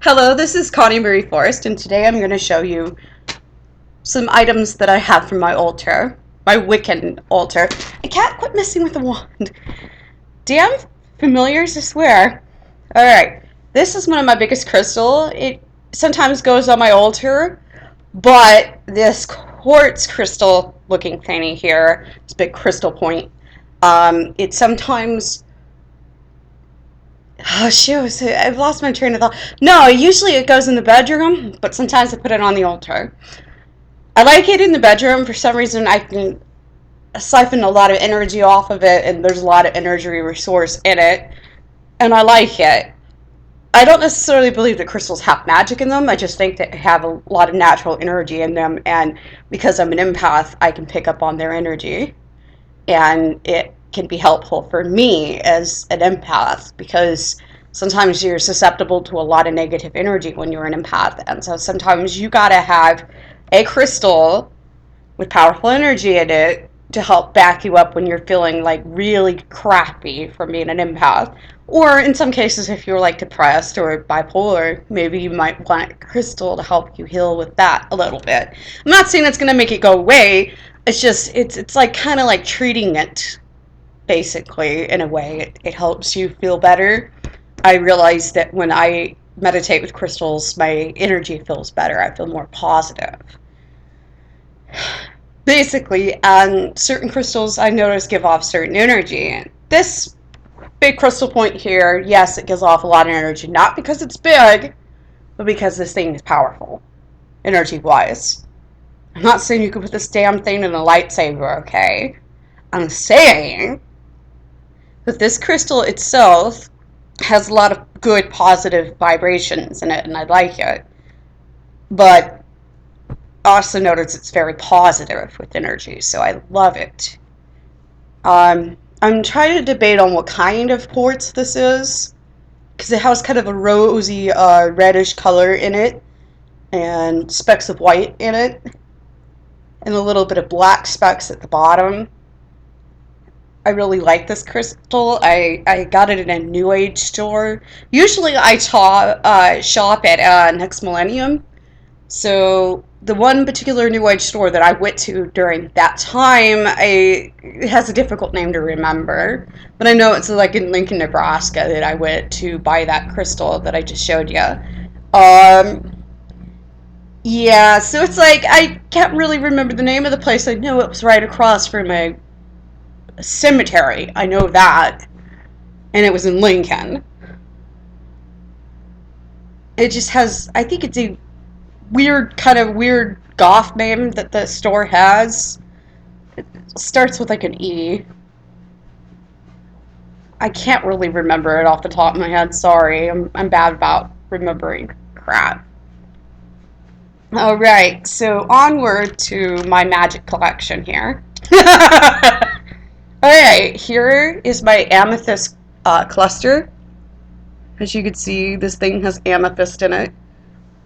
Hello, this is Connie Marie Forrest, and today I'm going to show you some items that I have from my altar, my wiccan altar. I can't quit messing with the wand. Damn familiars, I swear. Alright, this is one of my biggest crystal. It sometimes goes on my altar, but this quartz crystal looking thingy here, this big crystal point, it sometimes oh shoot, I've lost my train of thought. No, usually it goes in the bedroom, but sometimes I put it on the altar. I like it in the bedroom. For some reason, I can siphon a lot of energy off of it, and there's a lot of energy resource in it, and I like it. I don't necessarily believe that crystals have magic in them. I just think that they have a lot of natural energy in them, and because I'm an empath, I can pick up on their energy, and it can be helpful for me as an empath because sometimes you're susceptible to a lot of negative energy when you're an empath, and so sometimes you gotta have a crystal with powerful energy in it to help back you up when you're feeling like really crappy from being an empath. Or in some cases, if you're like depressed or bipolar, maybe you might want a crystal to help you heal with that a little bit. I'm not saying it's going to make it go away. It's just it's like kind of like treating it basically in a way. It helps you feel better. I realize that when I meditate with crystals, my energy feels better. I feel more positive. Basically, certain crystals I notice give off certain energy. This big crystal point here, yes, it gives off a lot of energy, not because it's big, but because this thing is powerful, energy-wise. I'm not saying you could put this damn thing in a lightsaber, okay? I'm saying that this crystal itself has a lot of good, positive vibrations in it, and I like it. But also notice it's very positive with energy, so I love it. I'm trying to debate on what kind of quartz this is, because it has kind of a rosy, reddish color in it, and specks of white in it, and a little bit of black specks at the bottom. I really like this crystal. I got it in a New Age store. Usually I shop at Next Millennium. So the one particular New Age store that I went to during that time, it has a difficult name to remember, but I know it's like in Lincoln, Nebraska that I went to buy that crystal that I just showed you. Yeah, so it's like I can't really remember the name of the place. I know it was right across from a cemetery. I know that, and it was in Lincoln. It just has, I think it's a weird goth name that the store has. It starts with like an E. I can't really remember it off the top of my head. Sorry, I'm bad about remembering crap. All right, so onward to my magic collection here. All right, here is my amethyst cluster. As you can see, this thing has amethyst in it.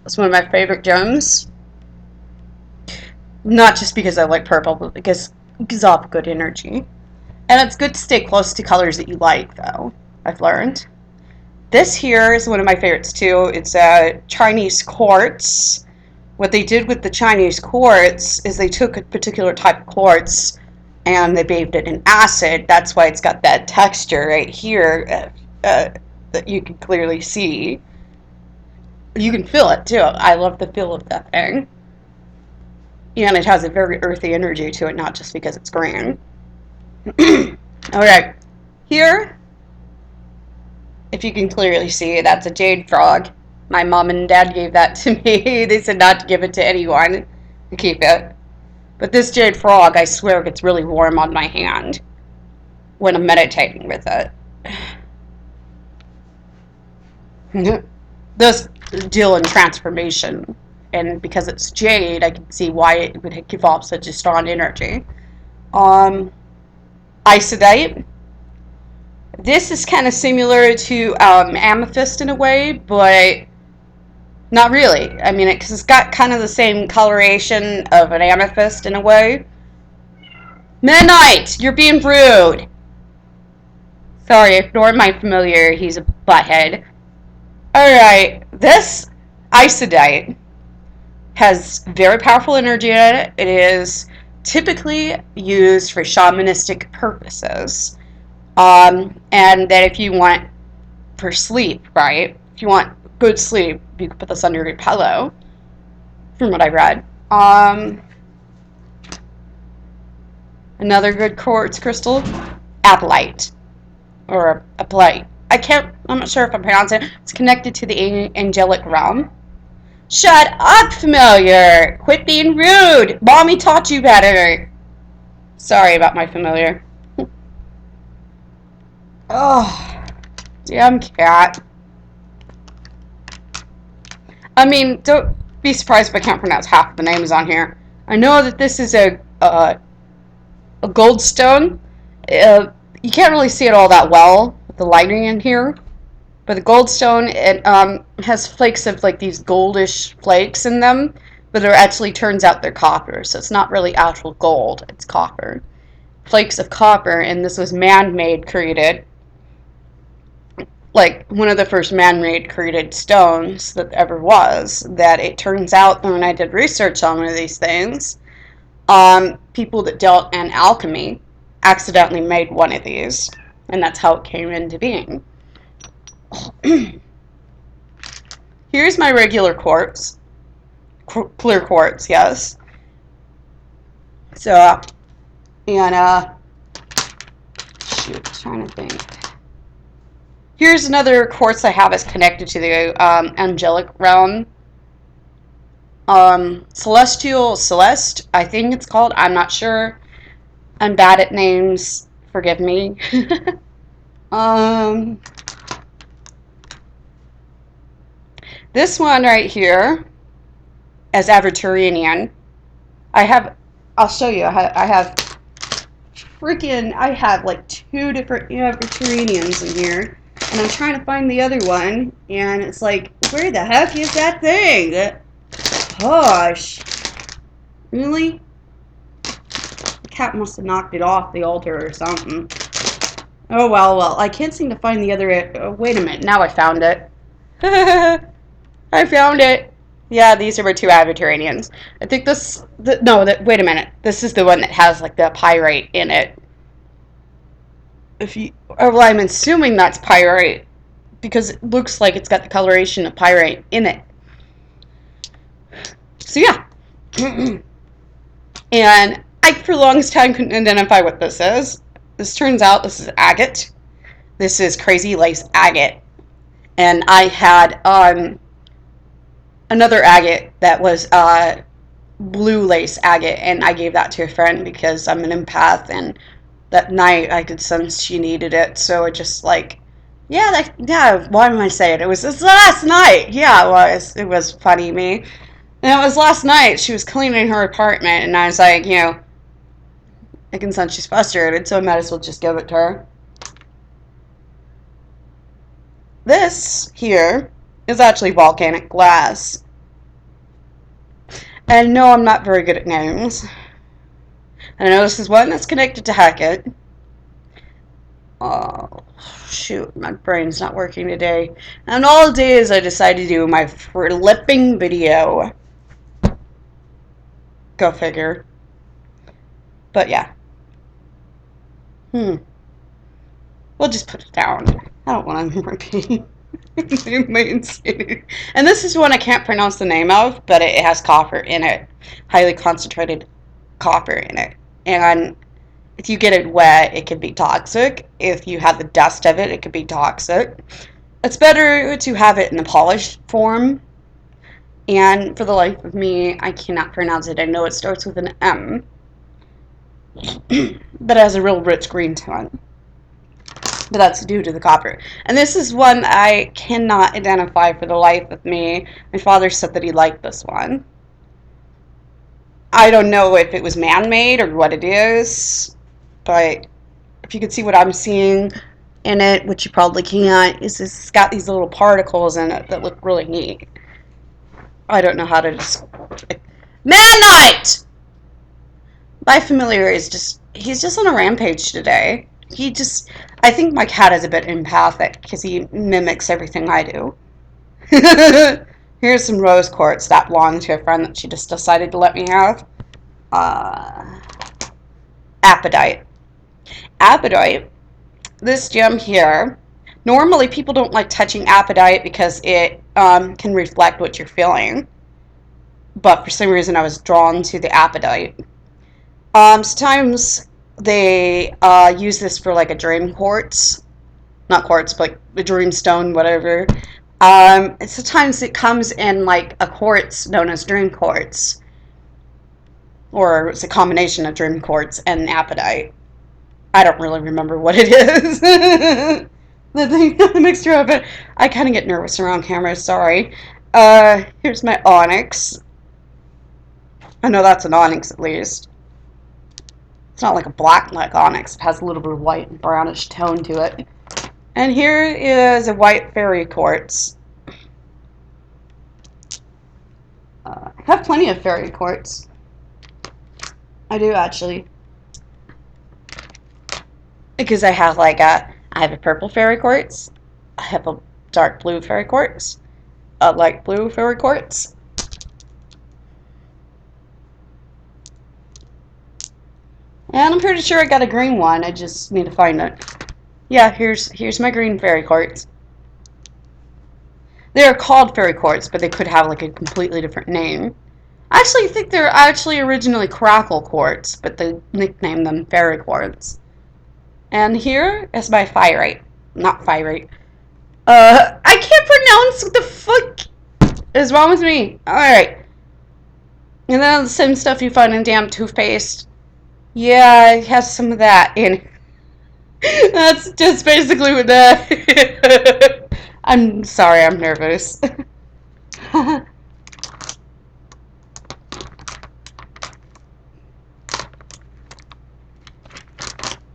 It's one of my favorite gems. Not just because I like purple, but because it gives off good energy. And it's good to stay close to colors that you like, though, I've learned. This here is one of my favorites, too. It's a Chinese quartz. What they did with the Chinese quartz is they took a particular type of quartz and they bathed it in acid. That's why it's got that texture right here that you can clearly see. You can feel it, too. I love the feel of that thing. And it has a very earthy energy to it, not just because it's green. Alright, here, if you can clearly see, that's a jade frog. My mom and dad gave that to me. They said not to give it to anyone, to keep it. But this jade frog, I swear, gets really warm on my hand when I'm meditating with it. This deal in transformation, and because it's jade, I can see why it would give off such a strong energy. Iodite. This is kind of similar to amethyst in a way, but not really. I mean, because it's got kind of the same coloration of an amethyst in a way. Midnight, you're being rude. Sorry, ignore my familiar. He's a butthead. Alright, this isodite has very powerful energy in it. It is typically used for shamanistic purposes. And that if you want for sleep, right? If you want good sleep, you can put this under your pillow, from what I read. Another good quartz crystal, apatite, or apatite. I'm not sure if I'm pronouncing it. It's connected to the angelic realm. Shut up, familiar! Quit being rude! Mommy taught you better! Sorry about my familiar. Oh, damn cat. I mean, don't be surprised if I can't pronounce half of the names on here. I know that this is a goldstone. You can't really see it all that well with the lighting in here. But the goldstone, it has flakes of like these goldish flakes in them, but it actually turns out they're copper, so it's not really actual gold, it's copper. Flakes of copper, and this was man-made created, like one of the first man-made created stones that ever was, that it turns out when I did research on one of these things, people that dealt in alchemy accidentally made one of these, and that's how it came into being. Here's my regular quartz, clear quartz, yes. So, and shoot, trying to think. Here's another quartz I have is connected to the angelic realm. Celeste, I think it's called. I'm not sure. I'm bad at names. Forgive me. This one right here is Aventurinian. I'll show you. I have like 2 different Aventurinians in here. And I'm trying to find the other one. And it's like, where the heck is that thing? Gosh. Really? The cat must have knocked it off the altar or something. Oh, well. I can't seem to find the other... wait a minute. Now I found it. I found it. Yeah, these are my 2 Aventurinians. I think wait a minute. This is the one that has like the pyrite in it. I'm assuming that's pyrite because it looks like it's got the coloration of pyrite in it. So yeah. And I, for the longest time, couldn't identify what this is. This turns out this is agate. This is crazy lace agate. And I had another agate that was blue lace agate, and I gave that to a friend because I'm an empath, and that night I could sense she needed it, so it just like, yeah, why am I saying it? It was last night. Yeah, it was funny me. And it was last night. She was cleaning her apartment, and I was like, I can sense she's frustrated, so I might as well just give it to her. This here is actually volcanic glass. And no, I'm not very good at names. And I know this is one that's connected to Hecate. Oh, shoot, my brain's not working today. And all days I decided to do my flipping video. Go figure. But yeah. We'll just put it down. I don't want to repeat. And this is one I can't pronounce the name of, but it has copper in it. Highly concentrated copper in it. And if you get it wet, it can be toxic. If you have the dust of it, it could be toxic. It's better to have it in a polished form. And for the life of me, I cannot pronounce it. I know it starts with an M. But it has a real rich green tone. But that's due to the copper. And this is one I cannot identify for the life of me. My father said that he liked this one. I don't know if it was man-made or what it is, but if you could see what I'm seeing in it, which you probably can't, is it's got these little particles in it that look really neat. I don't know how to describe. Man-Knight! My familiar is he's just on a rampage today. I think my cat is a bit empathic because he mimics everything I do. Here's some rose quartz that belonged to a friend that she just decided to let me have. Uh, Apodite. Apodite, this gem here, normally people don't like touching apodite because it can reflect what you're feeling. But for some reason I was drawn to the apodite. Sometimes they use this for like a dream quartz. Not quartz, but a dream stone, whatever. Sometimes it comes in like a quartz known as dream quartz. Or it's a combination of dream quartz and apodite. I don't really remember what it is. The mixture of it. I kind of get nervous around cameras, sorry. Here's my onyx. I know that's an onyx at least. It's not like a black like onyx. It has a little bit of white and brownish tone to it. And here is a white fairy quartz. I have plenty of fairy quartz. I do actually. Because I have a purple fairy quartz. I have a dark blue fairy quartz. A light blue fairy quartz. And I'm pretty sure I got a green one. I just need to find it. Yeah, here's my green fairy quartz. They're called fairy quartz, but they could have like a completely different name. I actually think they're actually originally crackle quartz, but they nicknamed them fairy quartz. And here is my pyrite. Not pyrite. I can't pronounce what the fuck is wrong with me. Alright. And then the same stuff you find in damn toothpaste. Yeah, it has some of that in it. That's just basically what that. I'm sorry, I'm nervous.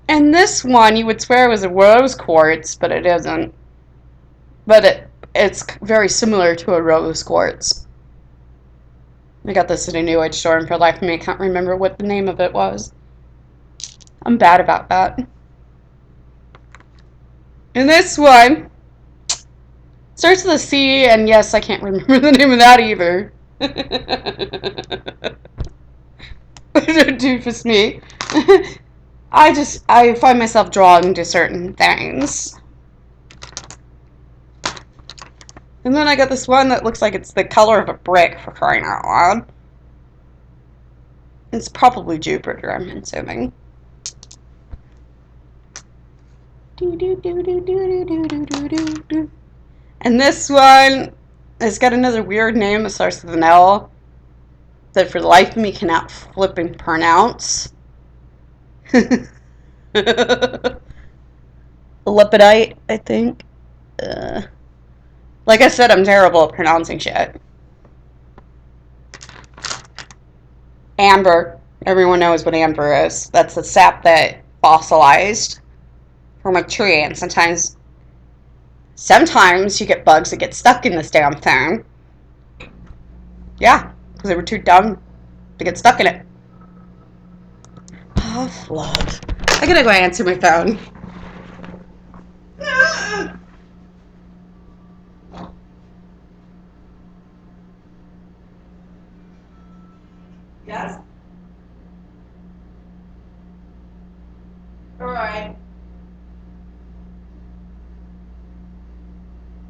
And this one, you would swear was a rose quartz, but it isn't. But it's very similar to a rose quartz. I got this at a New Age store, and for the life of me, I can't remember what the name of it was. I'm bad about that. And this one starts with a C, and yes, I can't remember the name of that either. Doofus me. I find myself drawn to certain things. And then I got this one that looks like it's the color of a brick, for crying out loud. It's probably Jupiter, I'm assuming. And this one has got another weird name that starts with an L that for the life of me cannot flipping pronounce. Lepidite, I think. Like I said, I'm terrible at pronouncing shit. Amber. Everyone knows what amber is. That's the sap that fossilized from a tree, and sometimes you get bugs that get stuck in this damn thing. Yeah, because they were too dumb to get stuck in it. Oh, flood. I gotta go answer my phone. Yes? Alright.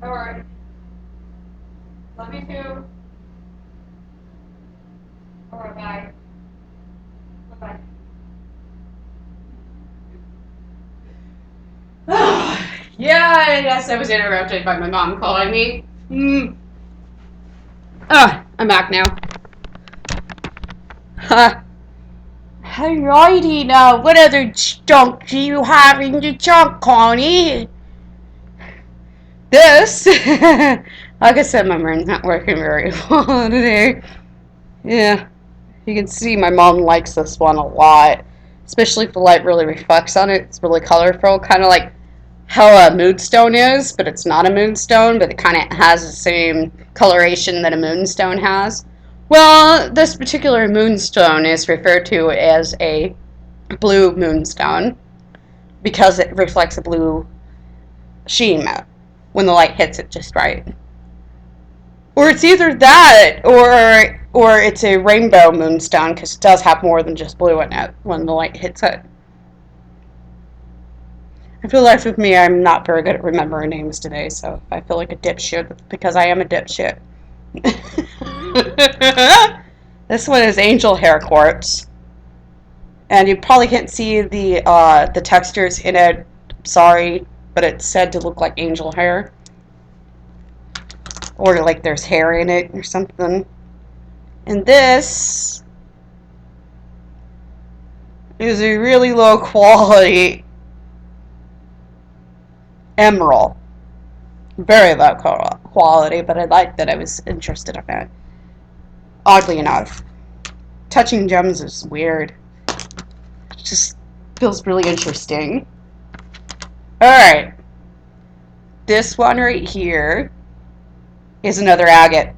Alright. Love you too. Alright, bye. Bye-bye. Yeah, I guess I was interrupted by my mom calling me. I'm back now. Alrighty now, what other junk do you have in the junk, Connie? This, like I said, my brain's not working very well today. Yeah, you can see my mom likes this one a lot, especially if the light really reflects on it. It's really colorful, kind of like how a moonstone is, but it's not a moonstone, but it kind of has the same coloration that a moonstone has. Well, this particular moonstone is referred to as a blue moonstone because it reflects a blue sheen when the light hits it just right. Or it's either that, or it's a rainbow moonstone, because it does have more than just blue in it when the light hits it. I feel like with me, I'm not very good at remembering names today, so if I feel like a dipshit, it's because I am a dipshit. This one is angel hair quartz, and you probably can't see the textures in it. Sorry, but it's said to look like angel hair, or like there's hair in it or something. And this is a really low quality emerald. Very low quality, but I liked that I was interested in it. Oddly enough. Touching gems is weird. It just feels really interesting. Alright. This one right here is another agate.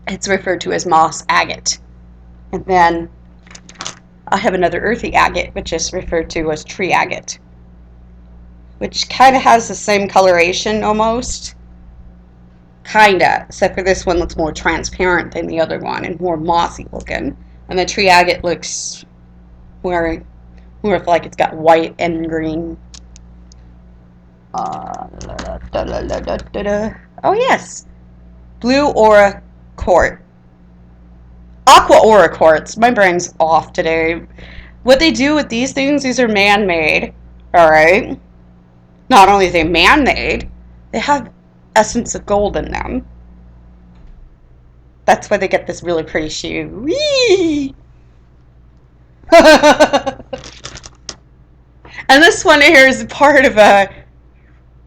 It's referred to as moss agate. And then I have another earthy agate, which is referred to as tree agate, which kind of has the same coloration almost. Kinda, except for this one looks more transparent than the other one and more mossy looking. And the tree agate looks more like it's got white and green. Oh yes, blue aura quartz. Aqua aura quartz. My brain's off today. What they do with these things, these are man-made. Alright? Not only are they man-made, they have essence of gold in them. That's why they get this really pretty shoe. Whee! And this one here is part of a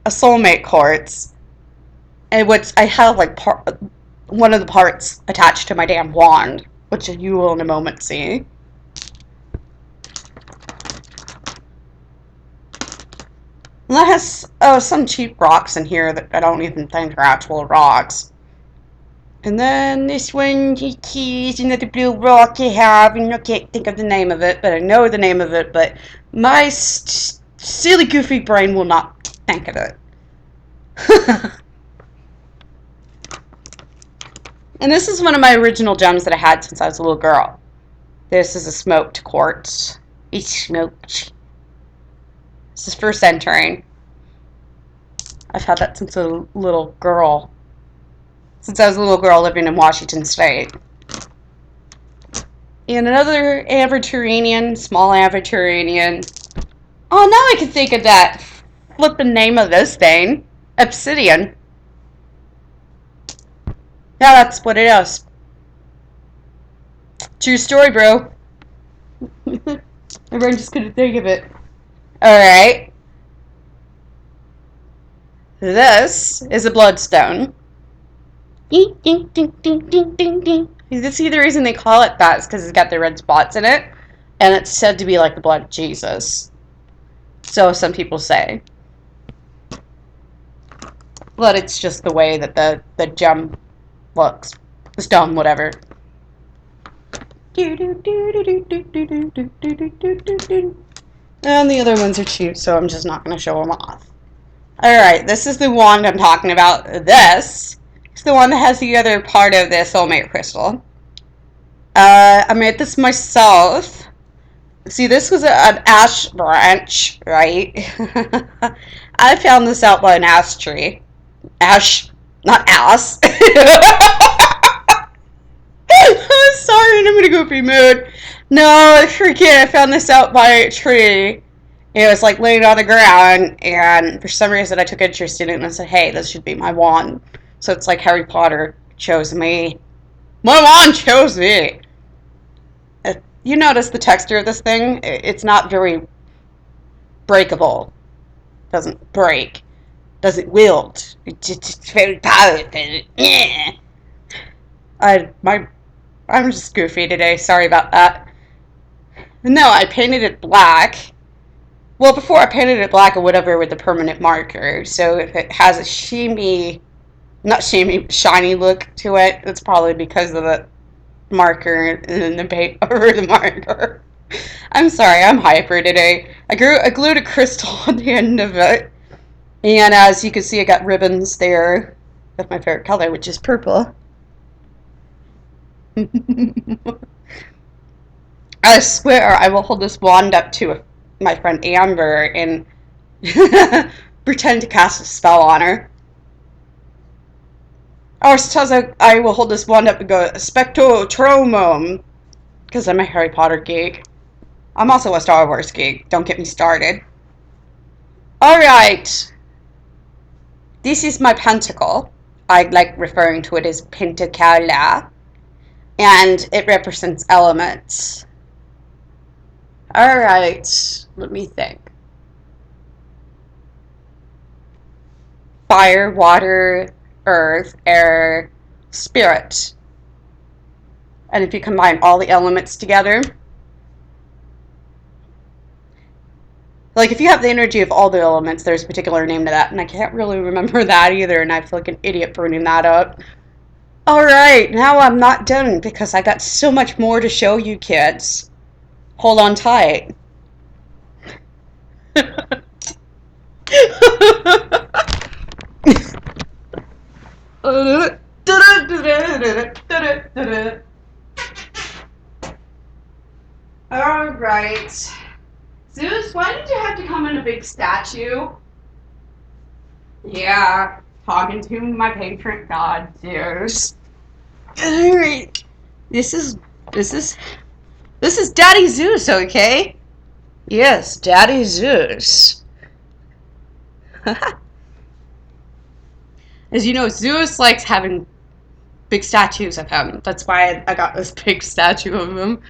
soulmate quartz. And which I have like one of the parts attached to my damn wand, which you will in a moment see. And that has some cheap rocks in here that I don't even think are actual rocks. And then this one is another blue rock I have, and I can't think of the name of it, but I know the name of it, but my silly goofy brain will not think of it. And this is one of my original gems that I had since I was a little girl. This is a smoked quartz. It's smoked. This is first entering. I've had that since a little girl. Since I was a little girl living in Washington State. And another aventurinian, small aventurinian. Oh, now I can think of that flippin' name of this thing. Obsidian. Yeah, that's what it is. True story, bro. My brain just couldn't think of it. Alright. This is a bloodstone. Ding, ding, ding, ding, ding, ding, ding. You see the reason they call it that is because it's got the red spots in it. And it's said to be like the blood of Jesus. So some people say. But it's just the way that the gem looks. The stone, whatever. And the other ones are cheap, so I'm just not going to show them off. Alright, this is the wand I'm talking about. This is the one that has the other part of the soulmate crystal. I made this myself. See, this was an ash branch, right? I found this out by an ash tree. Ash, not ass. I'm sorry, I'm in a goofy mood. No, I found this out by a tree. It was like laying on the ground, and for some reason I took interest in it, and I said, hey, this should be my wand. So it's like Harry Potter chose me. My wand chose me. You notice the texture of this thing? It's not very breakable. Doesn't break. Doesn't wilt. It's very powerful. Yeah. I'm just goofy today. Sorry about that. No, I painted it black. Well, before I painted it black, I went over with a permanent marker. So if it has a shiny look to it, it's probably because of the marker and the paint over the marker. I'm sorry, I'm hyper today. I glued a crystal on the end of it. And as you can see, I got ribbons there. with my favorite color, which is purple. I swear I will hold this wand up to my friend Amber and pretend to cast a spell on her. Or sometimes I will hold this wand up and go, Spectrotromum, because I'm a Harry Potter geek. I'm also a Star Wars geek, don't get me started. Alright, this is my pentacle. I like referring to it as Pentacala, and it represents elements. Alright, let me think. Fire, water, earth, air, spirit. And if you combine all the elements together, like if you have the energy of all the elements, there's a particular name to that, and I can't really remember that either, and I feel like an idiot for bringing that up. Alright, now I'm not done because I got so much more to show you kids. Hold on tight. Alright. Zeus, why did you have to come in a big statue? Yeah, talking to my patron god, Zeus. Alright. This is Daddy Zeus, okay? Yes, Daddy Zeus. As you know, Zeus likes having big statues of him. That's why I got this big statue of him.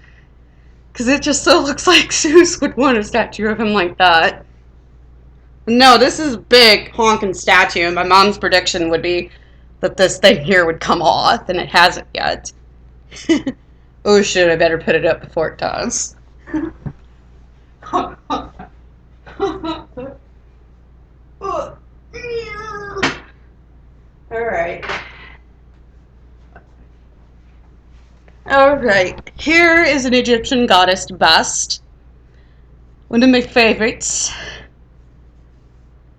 Because it just so looks like Zeus would want a statue of him like that. No, this is a big honking statue, and my mom's prediction would be that this thing here would come off, and it hasn't yet. Oh shit, I better put it up before it does. Alright. Alright, here is an Egyptian goddess bust. One of my favorites.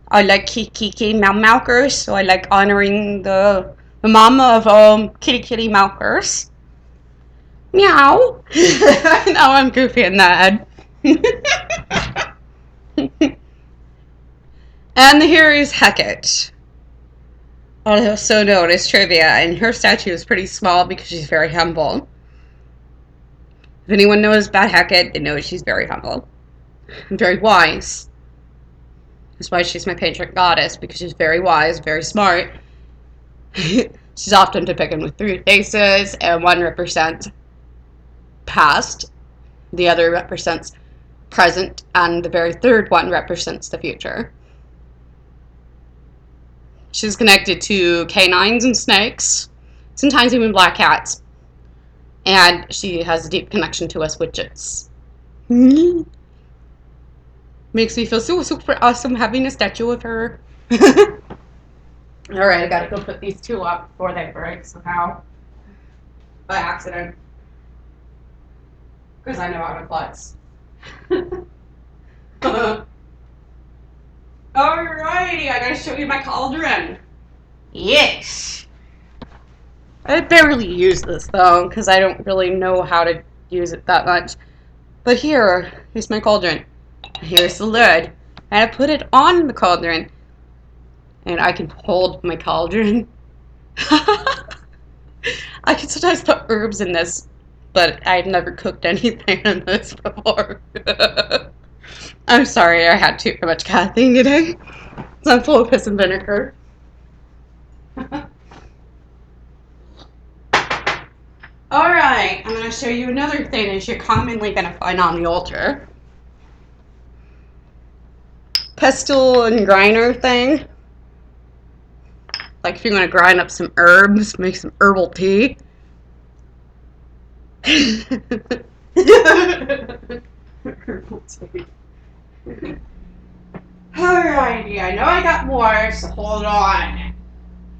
I like kitty milkers, so I like honoring the mama of kitty milkers. Meow. Now I'm goofy and mad. And here is Hecate, also known as Trivia, and her statue is pretty small because she's very humble. If anyone knows about Hecate, they know she's very humble and very wise. That's why she's my patron goddess, because she's very wise, very smart. She's often depicted with three faces, and one represents past, the other represents present, and the very third one represents the future. She's connected to canines and snakes, sometimes even black cats. And she has a deep connection to us witches. Makes me feel so super awesome having a statue of her. Alright, I gotta go put these two up before they break somehow. By accident. Because I know I'm a klutz. Alrighty, I gotta show you my cauldron. Yes! I barely use this though, because I don't really know how to use it that much. But here's my cauldron. Here's the lid. And I put it on the cauldron. And I can hold my cauldron. I can sometimes put herbs in this, but I've never cooked anything in this before. I'm sorry, I had too much caffeine today. So I'm full of piss and vinegar. Alright, I'm going to show you another thing that you're commonly going to find on the altar. Pestle and grinder thing. Like if you're going to grind up some herbs, make some herbal tea. Herbal tea. Alrighty, I know I got more, so hold on.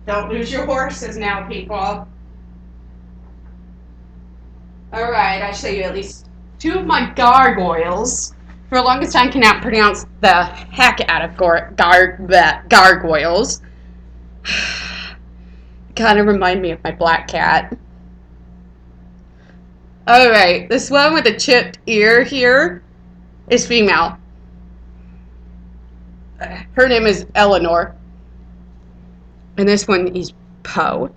Don't lose your horses now, people. Alright, I'll show you at least two of my gargoyles. For the longest time, I cannot pronounce the heck out of gargoyles. Kind of remind me of my black cat. Alright, this one with a chipped ear here is female. Her name is Eleanor. And this one is Poe.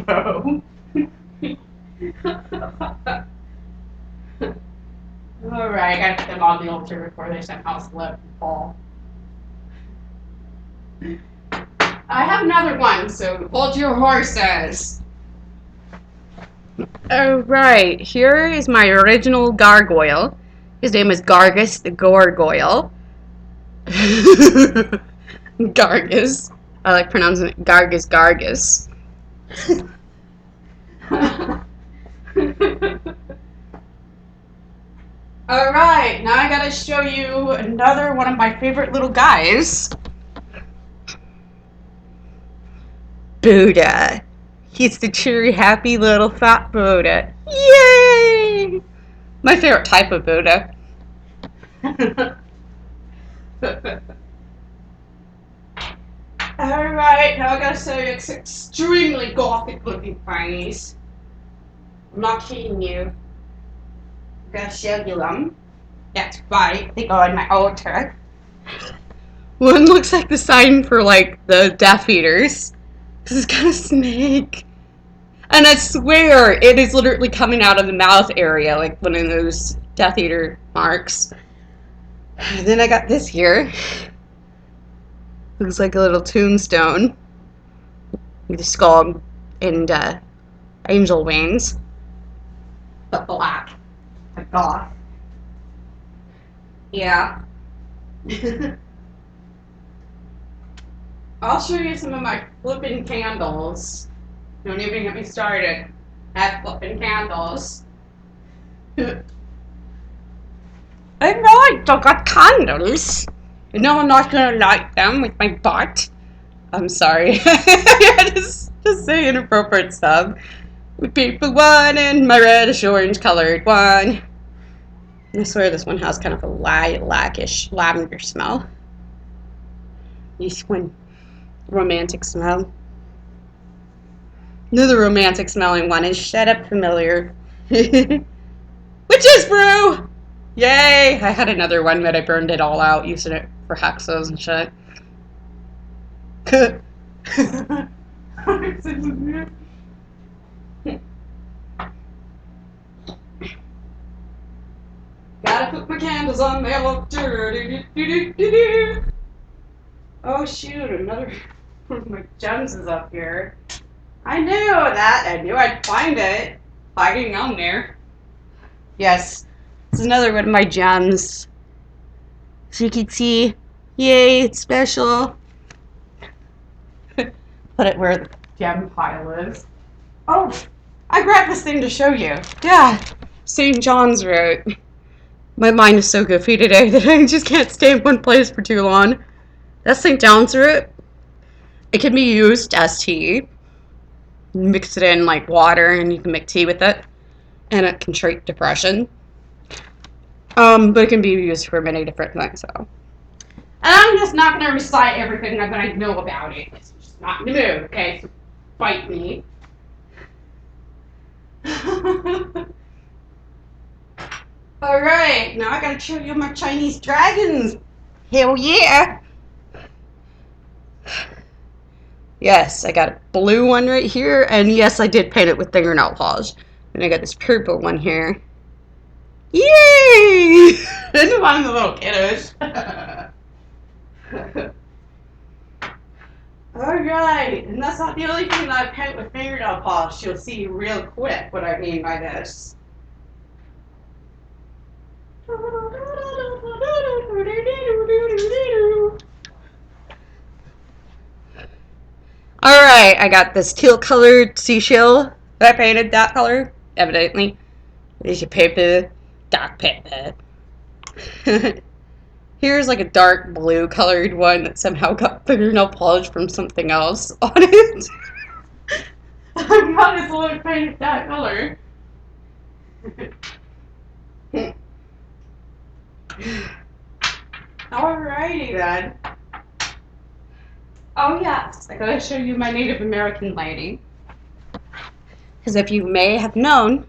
Poe. Alright, I gotta put them on the altar before they somehow slip and fall. I have another one, so hold your horses. Alright, here is my original gargoyle. His name is Gargus the Gargoyle. Gargus. I like pronouncing it Gargus Gargus. Alright, now I gotta show you another one of my favorite little guys. Buddha. He's the cheery, happy little fat Buddha. Yay! My favorite type of Buddha. Alright, now I gotta show you it's extremely gothic looking face. I'm not kidding you. I'm gonna show you them. That's right, they go on my altar. One looks like the sign for like the Death Eaters. This is kind of snake. And I swear it is literally coming out of the mouth area, like one of those Death Eater marks. And then I got this here. Looks like a little tombstone with a skull and angel wings, but black. My God. Yeah. I'll show you some of my flippin' candles. Don't even get me started. I have flippin' candles. I know I don't got candles. You know I'm not gonna light them with my butt. I'm sorry. Yeah, just say inappropriate stuff. We people one and my reddish orange colored one. I swear this one has kind of a lilac-ish lavender smell. This one, romantic smell. Another romantic smelling one is Shut Up Familiar. Witches brew! Yay! I had another one, but I burned it all out using it for hexes and shit. Gotta put my candles on the altar. Oh shoot, another one of my gems is up here. I knew that. I knew I'd find it. Hiding on there. Yes. It's another one of my gems. So you can see. Yay, it's special. Put it where the gem pile is. Oh, I grabbed this thing to show you. Yeah. St. John's wrote. My mind is so goofy today that I just can't stay in one place for too long. That's St. John's root. It can be used as tea. Mix it in like water and you can make tea with it. And it can treat depression. But it can be used for many different things. So. And I'm just not going to recite everything that I know about it. It's just not in the mood, okay? So fight me. Alright, now I gotta show you my Chinese dragons. Hell yeah! Yes, I got a blue one right here, and yes, I did paint it with fingernail polish. And I got this purple one here. Yay! Isn't one of the little kiddos? Alright, and that's not the only thing that I paint with fingernail polish. You'll see real quick what I mean by this. Alright, I got this teal colored seashell that I painted that color, evidently. There's your paper, dark paper. Here's like a dark blue colored one that somehow got fingernail polish from something else on it. I got this little painted that color. Alrighty then. Oh yes, I gotta show you my Native American lady. Because if you may have known,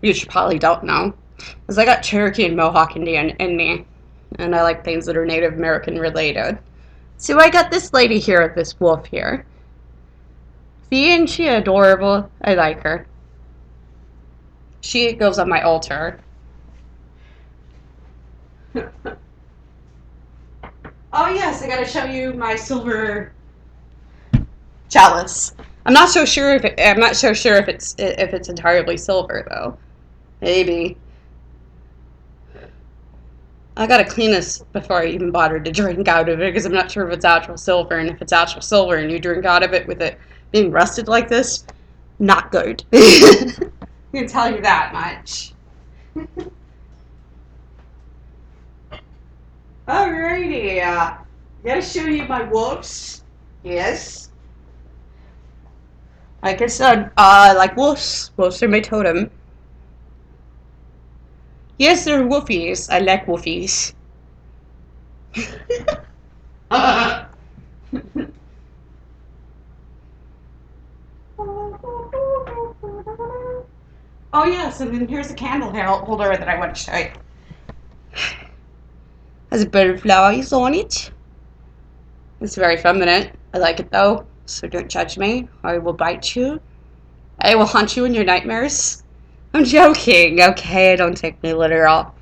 you should probably don't know, is I got Cherokee and Mohawk Indian in me. And I like things that are Native American related. So I got this lady here, this wolf here. See, isn't she adorable? I like her. She goes on my altar. Oh yes, I gotta show you my silver chalice. I'm not so sure if it's entirely silver though. Maybe. I gotta clean this before I even bother to drink out of it because I'm not sure if it's actual silver, and if it's actual silver and you drink out of it with it being rusted like this, not good. I can tell you that much. Alrighty, gotta show you my wolves. Yes. Like I said, like wolves. Wolves are my totem. Yes, they're wolfies. I like wolfies. Oh yes, and then here's a candle holder that I want to show you. Has butterflies on it. It's very feminine. I like it though, so don't judge me. I will bite you. I will haunt you in your nightmares. I'm joking, okay? Don't take me literal.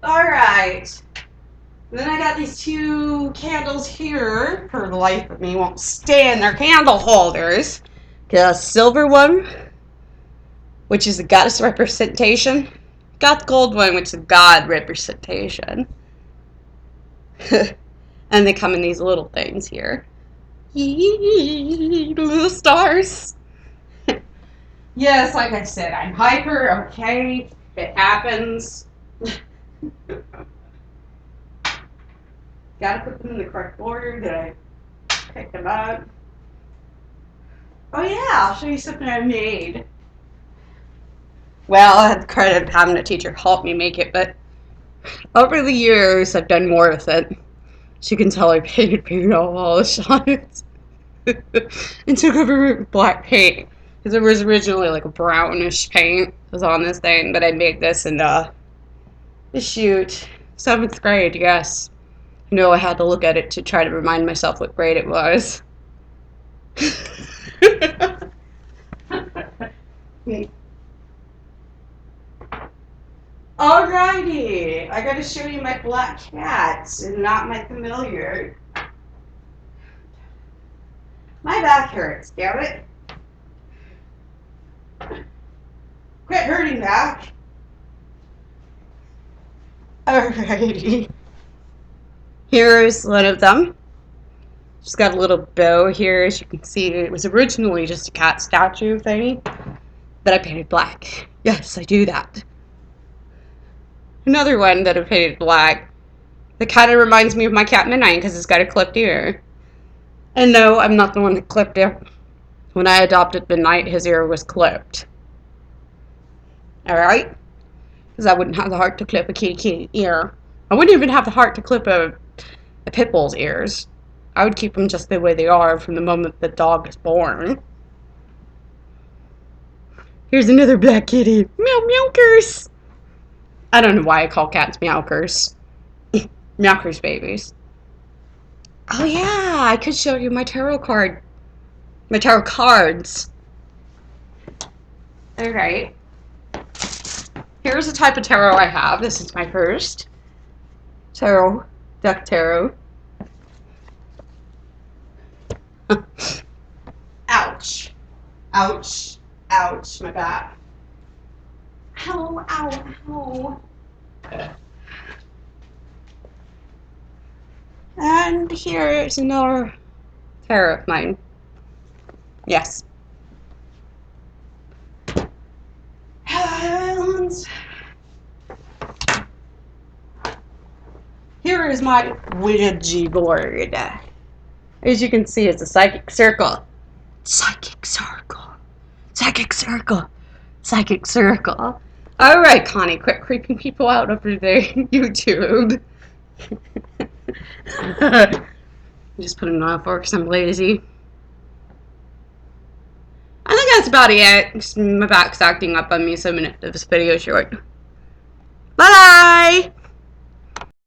Alright. Then I got these two candles here. For the life of me, won't stay in their candle holders. Got a silver one, which is the goddess representation. Got the gold one, which is the god representation. And they come in these little things here. Little stars. Yes, like I said, I'm hyper, okay? It happens. Gotta put them in the correct order that I picked them up. Oh yeah, I'll show you something I made. Well, I had the credit of having a teacher help me make it, but over the years I've done more with it. As you can tell, I painted paint all on it. And took over black paint. Because it was originally like a brownish paint was on this thing, but I made this in shoot, 7th grade, yes. You know, I had to look at it to try to remind myself what grade it was. Alrighty, I gotta show you my black cats and not my familiar. My back hurts, damn it. Quit hurting back. Alrighty. Here's one of them. She's got a little bow here, as you can see. It was originally just a cat statue thingy, but I painted black. Yes, I do that. Another one that I painted black that kind of reminds me of my cat Midnight because it's got a clipped ear. And no, I'm not the one that clipped it. When I adopted Midnight, his ear was clipped. Alright? Because I wouldn't have the heart to clip a kitty ear. I wouldn't even have the heart to clip a pit bull's ears. I would keep them just the way they are from the moment the dog is born. Here's another black kitty. Meow meowkers. I don't know why I call cats meowkers. Meowkers babies. Oh yeah, I could show you my tarot card. My tarot cards. Alright. Here's the type of tarot I have. This is my first tarot, duck tarot. Ouch. Ouch. Ouch, my back. Ow, ow, ow. And here's another tarot of mine. Yes. And here is my Ouija board. As you can see, it's a psychic circle. Psychic circle. Psychic circle. Psychic circle. Alright, Connie, quit creeping people out over there on YouTube. Just put it on for because I'm lazy. I think that's about it. Just my back's acting up on me, so I'm gonna have this video short. Bye!